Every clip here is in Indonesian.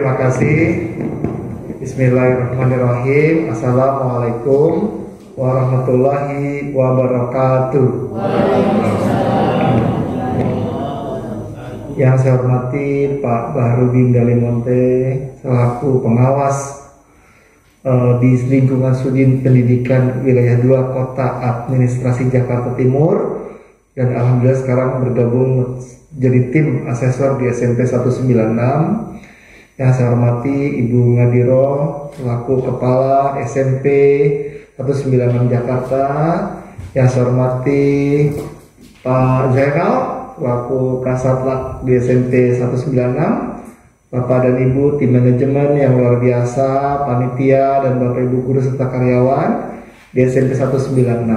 terima kasih. Bismillahirrahmanirrahim. Assalamualaikum warahmatullahi wabarakatuh. Yang saya hormati Pak Baharudin Dalimonte selaku pengawas di lingkungan Sudin Pendidikan Wilayah 2 Kota Administrasi Jakarta Timur, dan alhamdulillah sekarang bergabung jadi tim asesor di SMP 196. Yang saya hormati Ibu Ngadiro selaku Kepala SMP 196 Jakarta. Yang saya hormati Pak Zainal selaku Kasatlantas di SMP 196. Bapak dan Ibu tim manajemen yang luar biasa, panitia dan Bapak Ibu guru serta karyawan di SMP 196.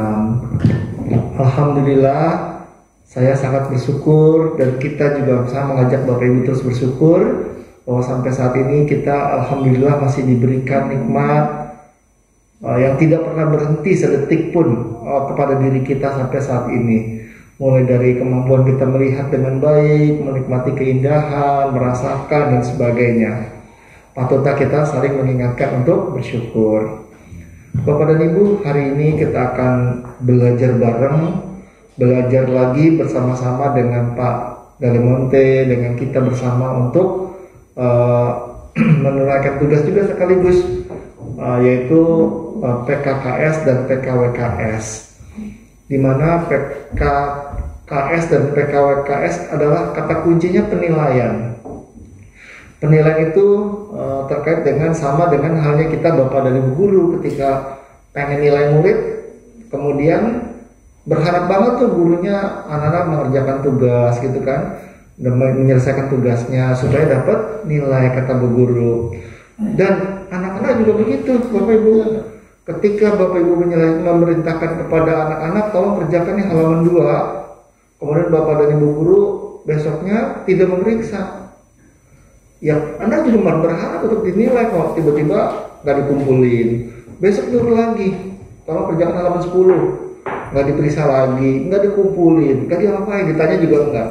Alhamdulillah, saya sangat bersyukur dan kita juga bisa mengajak Bapak Ibu terus bersyukur bahwa sampai saat ini kita alhamdulillah masih diberikan nikmat yang tidak pernah berhenti sedetik pun kepada diri kita sampai saat ini. Mulai dari kemampuan kita melihat dengan baik, menikmati keindahan, merasakan dan sebagainya. Patutlah kita saling mengingatkan untuk bersyukur. Bapak dan Ibu, hari ini kita akan belajar bareng, belajar lagi bersama-sama dengan Pak Dalimonte, dengan kita bersama untuk menunaikan tugas juga sekaligus yaitu PKKS dan PKWKS, di mana PKKS dan PKWKS adalah kata kuncinya penilaian. Penilaian itu terkait dengan sama dengan halnya kita Bapak dan Ibu guru ketika pengen nilai murid, kemudian berharap banget tuh gurunya anak-anak mengerjakan tugas gitu kan, dan menyelesaikan tugasnya supaya dapat nilai kata Bu Guru. Dan anak-anak juga begitu, Bapak Ibu. Ketika Bapak Ibu memerintahkan kepada anak-anak tolong kerjakan nih halaman 2, kemudian Bapak dan Ibu guru besoknya tidak memeriksa, ya anak juga berharap untuk dinilai, kok tiba-tiba nggak dikumpulin. Besok dulu lagi, tolong kerjakan halaman 10, nggak diperiksa lagi, nggak dikumpulin, nggak diapain, ditanya juga enggak.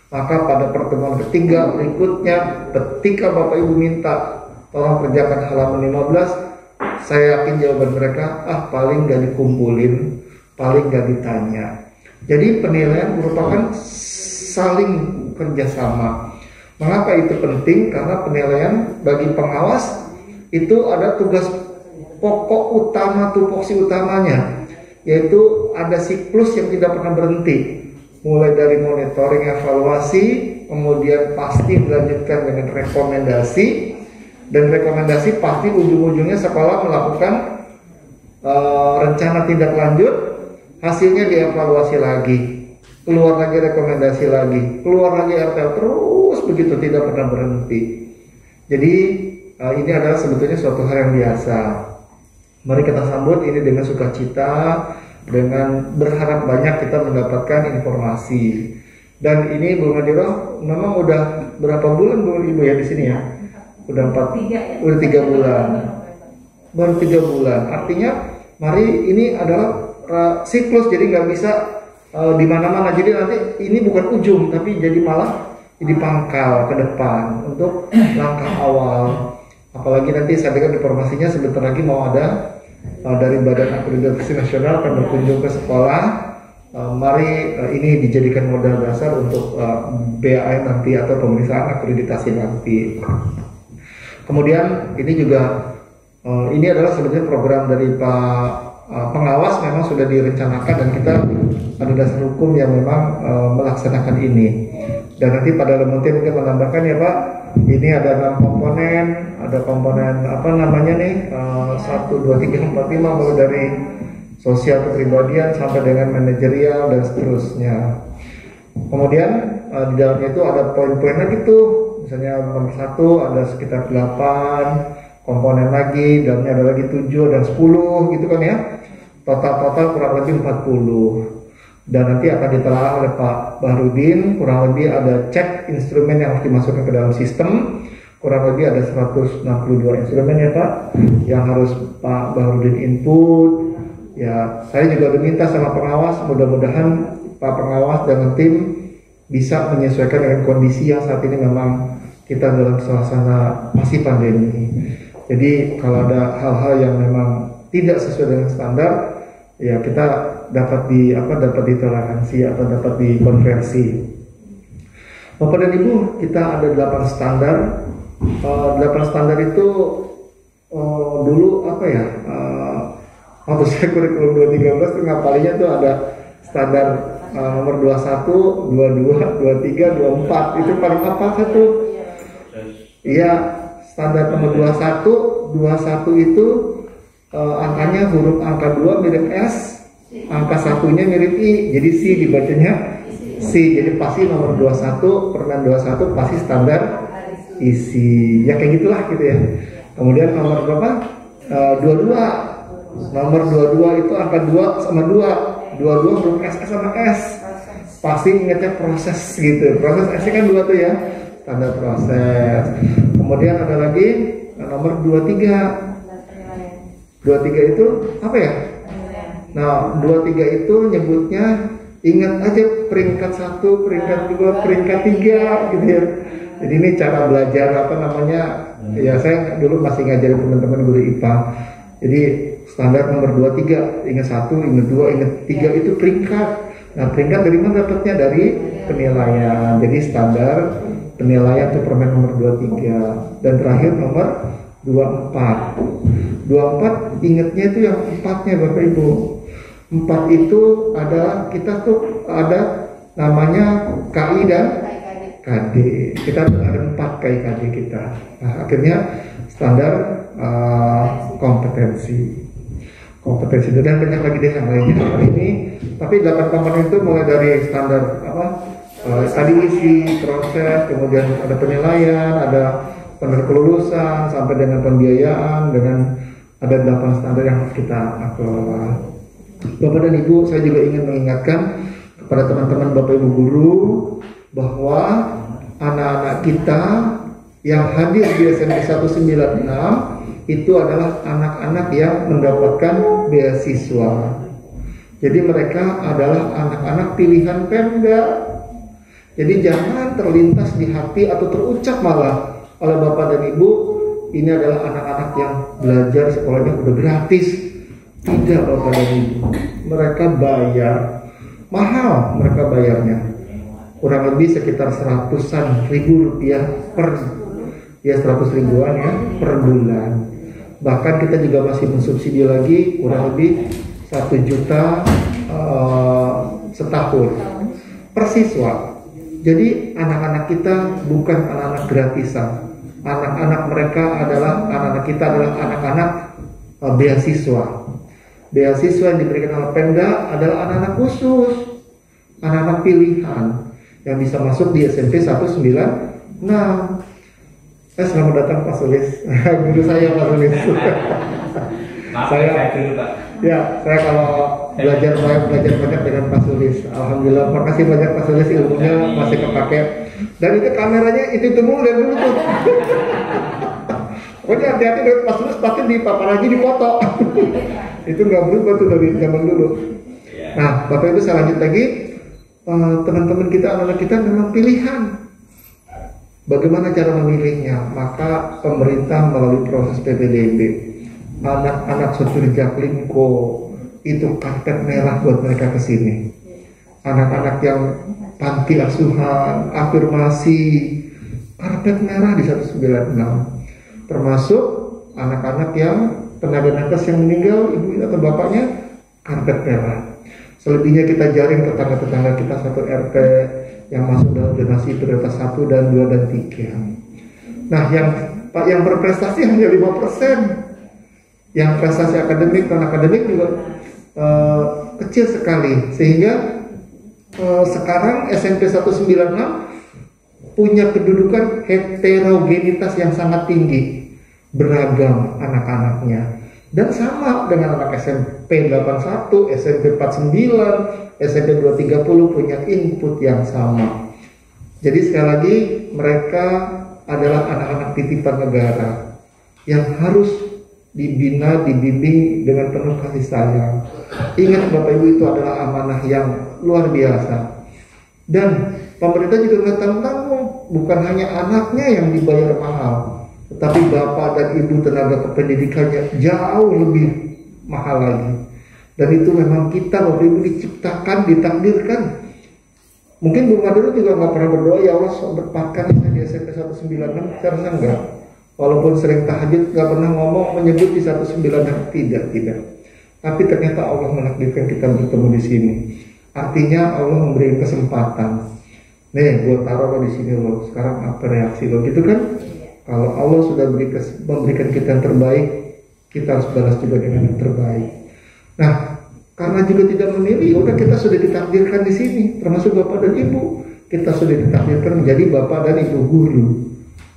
Maka pada pertemuan ketiga berikutnya, ketika Bapak Ibu minta tolong kerjakan halaman 15, saya yakin jawaban mereka, paling gak dikumpulin, paling gak ditanya. Jadi penilaian merupakan saling kerjasama. Mengapa itu penting? Karena penilaian bagi pengawas itu ada tugas pokok utama, tupoksi utamanya, yaitu ada siklus yang tidak pernah berhenti. Mulai dari monitoring, evaluasi, kemudian pasti dilanjutkan dengan rekomendasi, dan rekomendasi pasti ujung-ujungnya sekolah melakukan rencana tindak lanjut, hasilnya dievaluasi lagi, keluar lagi rekomendasi lagi, keluar lagi RTL, terus begitu tidak pernah berhenti. Jadi ini adalah sebetulnya suatu hal yang biasa. Mari kita sambut ini dengan sukacita, dengan berharap banyak kita mendapatkan informasi. Dan ini Bu Ngadiro memang udah berapa bulan Bu Ibu ya di sini ya? Udah 3 bulan. Baru 3 bulan. Artinya mari ini adalah siklus, jadi nggak bisa di mana-mana. Jadi nanti ini bukan ujung, tapi jadi malah jadi pangkal ke depan untuk langkah awal. Apalagi nanti saya dengar informasinya sebentar lagi mau ada dari Badan Akreditasi Nasional akan berkunjung ke sekolah. Mari ini dijadikan modal dasar untuk BAN nanti atau pemeriksaan akreditasi nanti. Kemudian ini juga ini adalah sebetulnya program dari Pak pengawas, memang sudah direncanakan dan kita ada dasar hukum yang memang melaksanakan ini. Dan nanti pada Dalimonte mungkin menambahkan ya Pak, ini ada 6 komponen, ada komponen apa namanya nih 1, 2, 3, 4, 5, mulai dari sosial kepribadian sampai dengan manajerial dan seterusnya. Kemudian di dalamnya itu ada poin-poin lagi tuh, misalnya nomor 1 ada sekitar 8 komponen lagi, dalamnya ada lagi 7 dan 10 gitu kan ya, total kurang lebih 40. Dan nanti akan ditelaah oleh Pak Baharudin, kurang lebih ada cek instrumen yang harus dimasukkan ke dalam sistem, kurang lebih ada 162 instrumen ya Pak, yang harus Pak Baharudin input. Ya, saya juga diminta sama pengawas, mudah-mudahan Pak pengawas dan tim bisa menyesuaikan dengan kondisi yang saat ini memang kita dalam suasana masih pandemi. Jadi kalau ada hal-hal yang memang tidak sesuai dengan standar, ya kita dapat ditoleransi atau dapat dikonversi. Bapak dan Ibu, kita ada 8 standar. 8 standar itu dulu waktu saya kurikulum 2013 tuh ngapalinya tuh ada standar nomor 21, 22, 23, 24. Itu paling apa satu? Iya, standar nomor 21 itu angkanya huruf angka 2 mirip S, angka satunya mirip I, jadi C dibacanya C. Jadi pasti nomor 21, permen 21 pasti standar isi. Ya kayak gitulah gitu ya. Kemudian nomor berapa? 22. Nomor 22 itu angka 2 sama 2. 22 huruf S sama S. Pasti ingatnya proses gitu. Proses S kan 2 tuh ya. Standar proses. Kemudian ada lagi nomor 23. 23 itu apa ya? Nah, 23 itu nyebutnya, ingat aja peringkat 1, peringkat 2, peringkat 3 gitu ya. Jadi ini cara belajar ya saya dulu masih ngajarin teman-teman guru IPA. Jadi standar nomor 23, ingat 1, ingat 2, ingat 3 itu peringkat. Nah, peringkat dari mana dapatnya? Dari penilaian. Jadi standar penilaian itu permen nomor 23. Dan terakhir nomor 24. 24 ingatnya itu yang 4-nya Bapak Ibu. 4 itu adalah kita tuh ada namanya KI dan KD. Kita ada 4 KI KD kita. Nah, akhirnya standar kompetensi dan banyak lagi deh yang lainnya hari ini. Tapi 8 komponen itu mulai dari standar tadi isi, proses, kemudian ada penilaian, ada standar kelulusan, sampai dengan pembiayaan, dengan ada 8 standar yang harus kita kelola. Bapak dan Ibu, saya juga ingin mengingatkan kepada teman-teman Bapak Ibu guru bahwa anak-anak kita yang hadir di SMP 196 itu adalah anak-anak yang mendapatkan beasiswa. Jadi mereka adalah anak-anak pilihan Pemda. Jadi jangan terlintas di hati atau terucap malah oleh Bapak dan Ibu, ini adalah anak-anak yang belajar sekolahnya udah gratis. Tidak Bapak dan Ibu, mereka bayar mahal, mereka bayarnya kurang lebih sekitar 100-an ribu rupiah per 100 ribuan ya per bulan. Bahkan kita juga masih mensubsidi lagi kurang lebih 1 juta setahun per siswa. Jadi anak-anak kita bukan anak-anak gratisan. Anak-anak mereka adalah anak-anak kita adalah anak-anak beasiswa. Beasiswa yang diberikan oleh Pemda adalah anak-anak khusus, anak-anak pilihan yang bisa masuk di SMP 196. Selamat datang Pak Sulis, guru saya Pak Sulis. Saya kalau belajar banyak dengan Pak Sulis. Alhamdulillah, makasih banyak Pak Sulis, ilmunya masih kepake. Dan itu kameranya itu mulu dari dulu tuh. Pokoknya hati-hati dengan Pak Sulis, pasti di paparaji di foto. Itu nggak berubah tuh dari zaman dulu. Nah, Bapak Ibu saya lanjut lagi. Teman-teman kita, anak-anak kita memang pilihan. Bagaimana cara memilihnya? Maka pemerintah melalui proses PPDB, anak-anak sopir Jaklingko itu karpet merah buat mereka ke sini. Anak-anak yang panti asuhan, afirmasi, karpet merah di 196. Termasuk anak-anak yang tenaga nakes yang meninggal, ibu atau bapaknya, karpet merah. Selebihnya kita jaring tetangga-tetangga kita satu RT yang masuk dalam zonasi prioritas 1 dan 2 dan 3. Nah, yang berprestasi hanya 5%. Yang prestasi akademik dan akademik juga kecil sekali. Sehingga sekarang SMP 196 punya kedudukan heterogenitas yang sangat tinggi, beragam anak-anaknya. Dan sama dengan anak SMP 81, SMP 49, SMP 230 punya input yang sama. Jadi sekali lagi mereka adalah anak-anak titipan negara yang harus dibina, dibimbing dengan penuh kasih sayang. Ingat Bapak Ibu, itu adalah amanah yang luar biasa. Dan pemerintah juga nggak tanggung-tanggung. bukan hanya anaknya yang dibayar mahal, tetapi bapak dan ibu tenaga kependidikannya jauh lebih mahal lagi. Dan itu memang kita Bapak Ibu diciptakan, ditakdirkan. Mungkin Bung Adoro juga nggak pernah berdoa, ya Allah berpatkan saya di SMP 196, saya rasa enggak. Walaupun sering tahajud, nggak pernah ngomong menyebut di 196, tidak. Tapi ternyata Allah menakdirkan kita bertemu di sini. Artinya Allah memberi kesempatan. Nih, gue taruh lo di sini lo. Sekarang apa reaksi lo? Gitu kan? Kalau Allah sudah memberikan kita yang terbaik, kita harus balas juga dengan yang terbaik. Nah, karena juga tidak memilih, udah kita sudah ditakdirkan di sini, termasuk bapak dan ibu. Kita sudah ditakdirkan menjadi bapak dan ibu guru.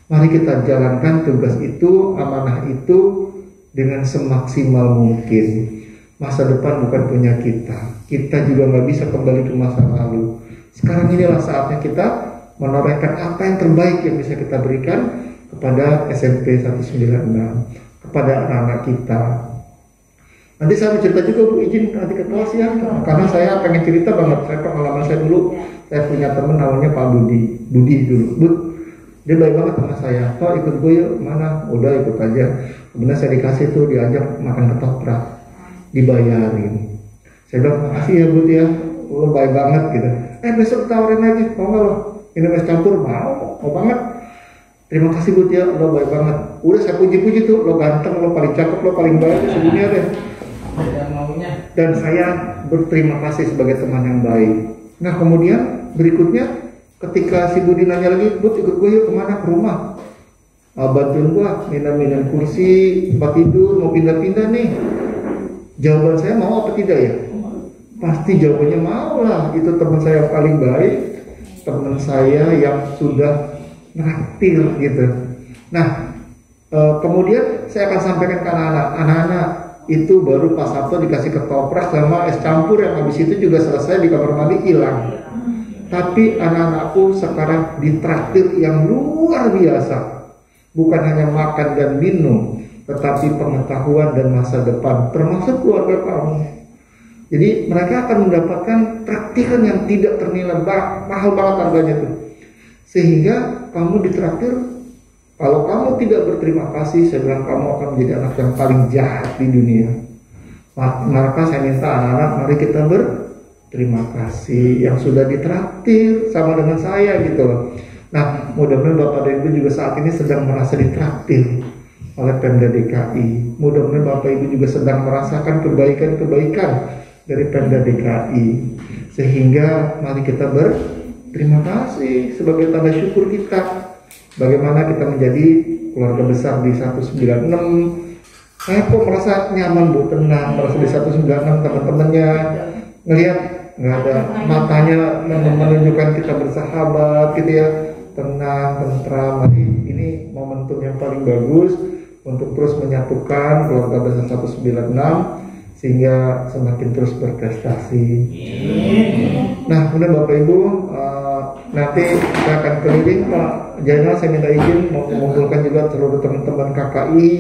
Mari kita jalankan tugas itu, amanah itu dengan semaksimal mungkin. Masa depan bukan punya kita. Kita juga nggak bisa kembali ke masa lalu. Sekarang inilah saatnya kita menorehkan apa yang terbaik yang bisa kita berikan kepada SMP 196, kepada anak-anak kita. Nanti saya mau cerita juga Bu, izin nanti ke kelas ya, karena saya pengen cerita banget. Saya pengalaman saya dulu, saya punya teman namanya Pak Budi dulu. Bud, dia baik banget sama saya. Toh ikut gue yuk, mana? Udah ikut aja. Kemudian saya dikasih tuh, diajak makan ketoprak, dibayarin. Saya bilang makasih ya Bud ya, lo baik banget gitu. Besok tawarin lagi, mau nggak lo? Ini es campur, mau banget. Terima kasih Bud ya, lo baik banget. Udah saya puji-puji tuh, lo ganteng, lo paling cakep, lo paling baik di dunia deh. Dan saya berterima kasih sebagai teman yang baik. Nah kemudian berikutnya ketika si Budi nanya lagi, Bud ikut gue yuk kemana? Ke rumah, bantuin gue minum kursi tempat tidur, mau pindah-pindah nih. Jawaban saya mau apa tidak ya? Pasti jawabannya mau lah. Itu teman saya yang paling baik, teman saya yang sudah nraktir gitu. Nah kemudian saya akan sampaikan ke anak-anak itu baru Pak Sabto dikasih ketoprak sama es campur yang habis itu juga selesai di kamar mandi hilang. Tapi anak-anakku sekarang ditraktir yang luar biasa. Bukan hanya makan dan minum, tetapi pengetahuan dan masa depan, termasuk keluarga kamu. Jadi mereka akan mendapatkan traktiran yang tidak ternilai, mahal banget harganya tuh. Sehingga kamu ditraktir. Kalau kamu tidak berterima kasih, saya bilang kamu akan menjadi anak yang paling jahat di dunia. Maka saya minta anak-anak, mari kita berterima kasih yang sudah ditraktir sama dengan saya gitu loh. Nah, mudah-mudahan Bapak dan Ibu juga saat ini sedang merasa ditraktir oleh Pemda DKI. Mudah-mudahan Bapak Ibu juga sedang merasakan kebaikan-kebaikan dari Pemda DKI. Sehingga mari kita berterima kasih sebagai tanda syukur kita. Bagaimana kita menjadi keluarga besar di 196. Saya kok merasa nyaman Bu, tenang, merasa di 196 teman-temannya ngelihat nggak ada matanya menunjukkan kita bersahabat gitu ya, tenang, tentram. Ini momentum yang paling bagus untuk terus menyatukan keluarga besar 196 sehingga semakin terus berprestasi. Nah, kemudian Bapak Ibu, nanti saya akan keliling Pak Jainal, saya minta izin mau mengumpulkan juga seluruh teman-teman KKI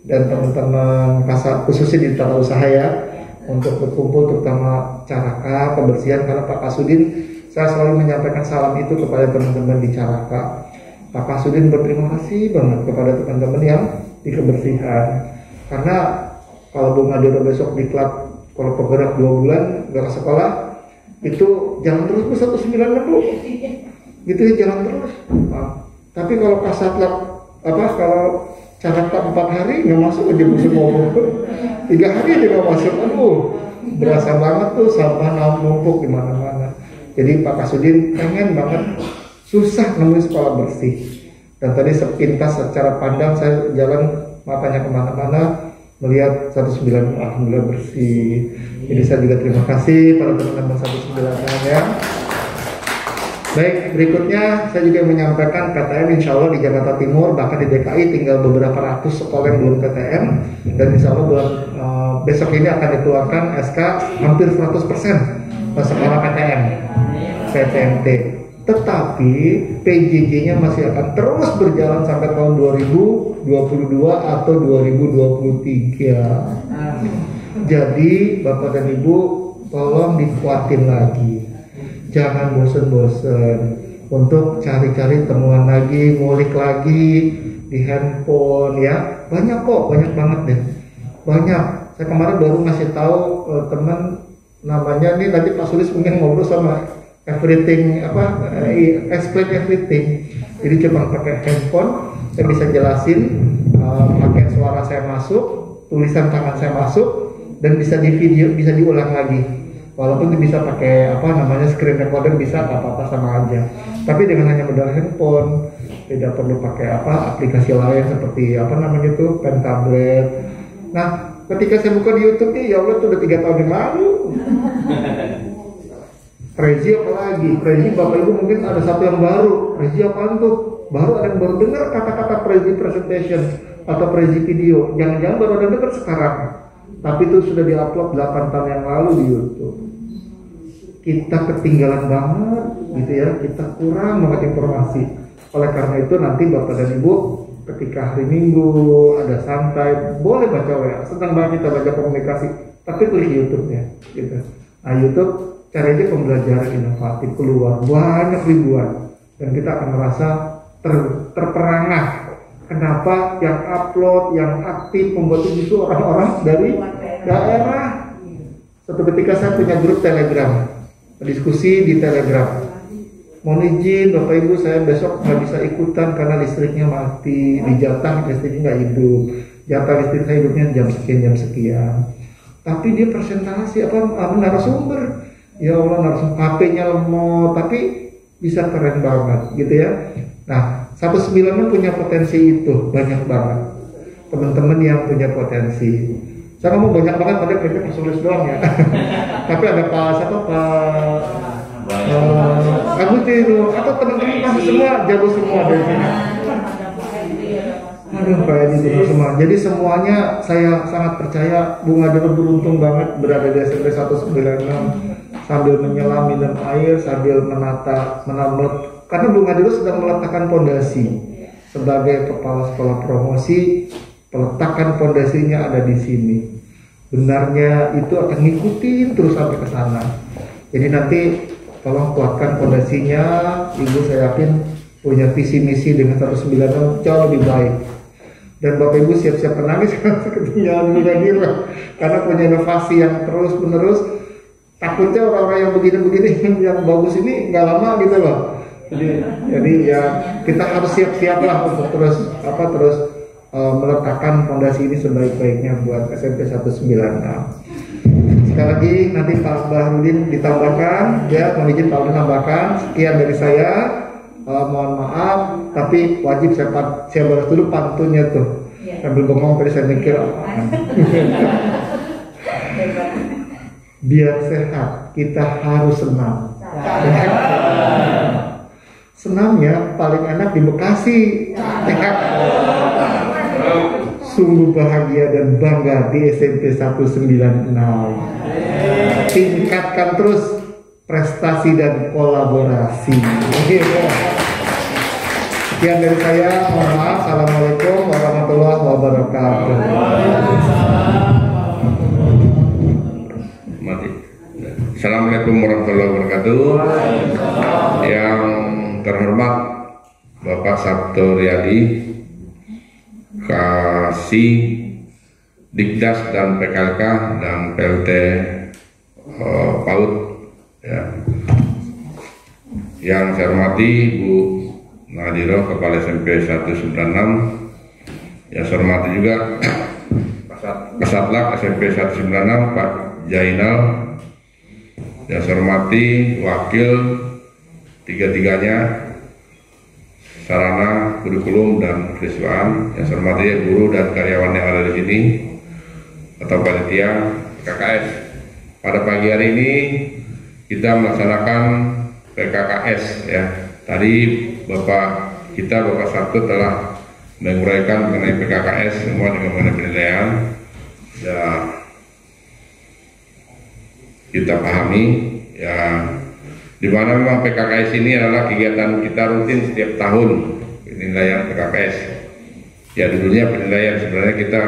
dan teman-teman kasat khususnya di tata usaha ya, untuk berkumpul terutama Caraka kebersihan, karena Pak Kasudin saya selalu menyampaikan salam itu kepada teman-teman di Caraka. Pak Kasudin berterima kasih banget kepada teman-teman yang di kebersihan, karena kalau Bung Adoro besok di klub kalau bergerak 2 bulan gak ke sekolah, itu jalan terus Bu 196 Bu. Gitu ya, jalan terus. Tapi kalau kasatlat kalau cara 4 hari nggak masuk aja Bu semua Bu. 3 hari aja nggak masuk. Berasa banget tuh sampah numpuk di mana-mana. Jadi Pak Kasudin pengen banget, susah nemuin sekolah bersih. Dan tadi sepintas secara pandang saya jalan matanya kemana-mana melihat 196 alhamdulillah bersih. Jadi saya juga terima kasih pada teman-teman 196 ya. Baik, berikutnya saya juga menyampaikan PTM insya Allah di Jakarta Timur, bahkan di DKI tinggal beberapa ratus sekolah yang belum PTM, dan insya Allah bulan besok ini akan dikeluarkan SK hampir 100% sekolah PTM, PTMT. Tetapi PJJ-nya masih akan terus berjalan sampai tahun 2022 atau 2023. Jadi Bapak dan Ibu tolong dikuatin lagi. Jangan bosen-bosen. untuk cari-cari temuan lagi, ngulik lagi di handphone ya. Banyak kok, banyak banget deh. Banyak. Saya kemarin baru ngasih tahu teman namanya nih, nanti Pak Sulis mungkin ngobrol sama everything explain everything. Jadi cuma pakai handphone saya bisa jelasin, pakai suara saya masuk, tulisan tangan saya masuk, dan bisa di video, bisa diulang lagi. Walaupun bisa pakai screen recorder, bisa nggak apa-apa, sama aja. Tapi dengan hanya modal handphone, tidak perlu pakai aplikasi lain seperti pen tablet. Nah, ketika saya buka di YouTube nih, ya Allah, itu udah 3 tahun yang lalu. Prezi apalagi? Prezi Bapak Ibu mungkin ada satu yang baru. Prezi apaan tuh? Baru ada yang baru dengar kata-kata Prezi presentation atau Prezi video. Jangan-jangan baru ada dengar sekarang. Tapi itu sudah diupload 8 tahun yang lalu di YouTube. Kita ketinggalan banget gitu ya, kita kurang banget informasi. Oleh karena itu nanti Bapak dan Ibu ketika hari Minggu ada santai, boleh baca WA, senang banget kita baca komunikasi, tapi klik YouTube-nya gitu. Nah, YouTube cari aja pembelajaran inovatif, keluar banyak ribuan, dan kita akan merasa terperangah. Kenapa yang upload, yang aktif, membuat itu orang-orang dari daerah. Suatu ketika saya punya grup Telegram, diskusi di Telegram. Mohon izin Bapak Ibu, saya besok nggak bisa ikutan karena listriknya mati, di jatah listriknya nggak hidup, jatah listrik saya hidupnya jam sekian. Tapi dia presentasi narasumber, ya Allah, narasumber HP-nya lemot, tapi bisa keren banget gitu ya. Nah, 19 punya potensi itu banyak banget, teman-teman yang punya potensi. Saya ngomong banyak banget, pada kayaknya Sulis doang ya. Tapi ada Pak Agustino atau teman-teman masih semua jago semua dari sini. Aduh, Pak Edi jago semua. Jadi semuanya saya sangat percaya Bung Adil beruntung banget berada di SMP 196 sambil menyelam minum air, sambil menata karena Bung Adil sedang meletakkan fondasi sebagai kepala sekolah promosi. Peletakan fondasinya ada di sini. Benarnya itu akan ngikutin terus sampai ke sana. Jadi nanti tolong kuatkan fondasinya. Ibu saya yakin punya visi misi dengan 196 jauh lebih baik. Dan Bapak Ibu siap-siap menangis ketinggalan Bung karena punya inovasi yang terus menerus. Takutnya orang-orang yang begini-begini yang bagus ini nggak lama gitu loh. Jadi ya kita harus siap-siap lah untuk terus meletakkan fondasi ini sebaik-baiknya buat SMP 196. Sekali lagi nanti Pak Bahrudin ditambahkan, ya, mohon izin Pak Bahrudin tambahkan. Sekian dari saya, mohon maaf, tapi wajib saya balas dulu pantunnya tuh. Sambil ngomong tadi saya mikir biar sehat kita harus senam. Senamnya paling enak di Bekasi. Sungguh bahagia dan bangga di SMP 196. Tingkatkan terus prestasi dan kolaborasi. Sekian dari saya, mohon maaf. Assalamualaikum warahmatullahi wabarakatuh. Assalamualaikum warahmatullahi wabarakatuh. Yang terhormat Bapak Sabto Riyadi, Kasih Dikdas dan PKLK dan PLT PAUD ya. Yang saya hormati Bu Nadiro, Kepala SMP 196. Yang saya hormati juga Kasatlak SMP 196 Pak Jainal. Yang saya hormati Wakil tiga-tiganya sarana, kurikulum, dan kesiswaan. Yang saya hormati guru dan karyawan yang ada di sini atau panitia KKS. Pada pagi hari ini kita melaksanakan PKKS ya. Tadi Bapak Sabtu telah menguraikan mengenai PKKS semua dengan mengenai penilaian. Ya, kita pahami ya, di mana memang PKKS ini adalah kegiatan kita rutin setiap tahun, penilaian PKKS. Ya, dulunya penilaian sebenarnya kita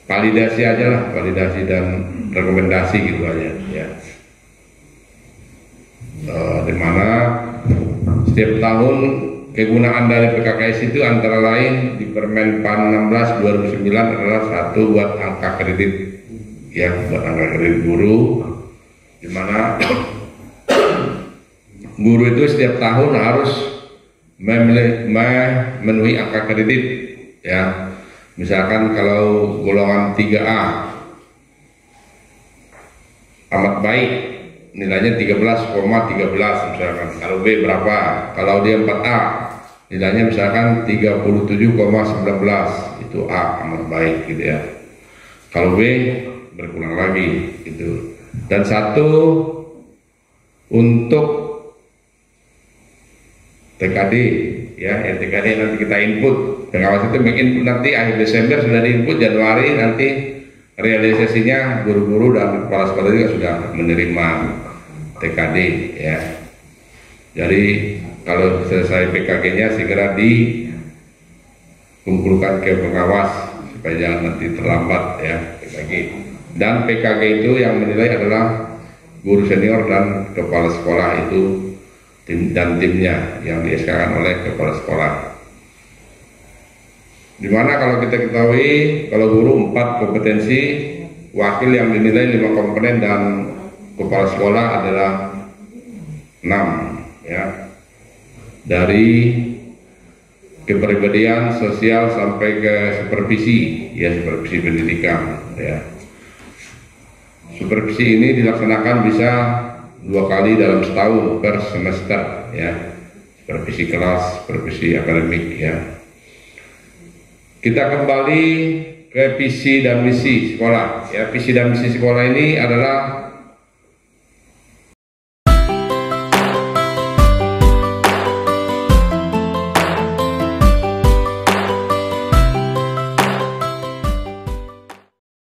validasi aja lah, validasi dan rekomendasi gitu aja ya. Di mana setiap tahun kegunaan dari PKKS itu antara lain di Permen PAN 16 2009 adalah satu buat angka kredit, ya, buat angka kredit guru, di mana guru itu setiap tahun harus memenuhi angka kredit, ya. Misalkan kalau golongan 3A amat baik nilainya 13,13 misalkan. Kalau B berapa? Kalau dia 4A nilainya misalkan 37,19, itu A amat baik gitu ya. Kalau B berkurang lagi gitu. Dan satu untuk TKD, ya, TKD nanti kita input. Pengawas itu menginput nanti akhir Desember sudah diinput, Januari nanti realisasinya guru-guru dan kepala sekolah juga sudah menerima TKD, ya. Jadi kalau selesai PKG-nya segera dikumpulkan ke pengawas supaya jangan nanti terlambat, ya, PKG. Dan PKG itu yang menilai adalah guru senior dan kepala sekolah itu dan timnya yang di-SK-kan oleh kepala sekolah. Dimana kalau kita ketahui kalau guru 4 kompetensi, wakil yang dinilai 5 komponen, dan kepala sekolah adalah 6, ya. Dari kepribadian, sosial sampai ke supervisi, ya, supervisi pendidikan, ya. Supervisi ini dilaksanakan bisa 2 kali dalam setahun per semester, ya. Supervisi kelas, supervisi akademik, ya. Kita kembali ke visi dan misi sekolah. Ya, visi dan misi sekolah ini adalah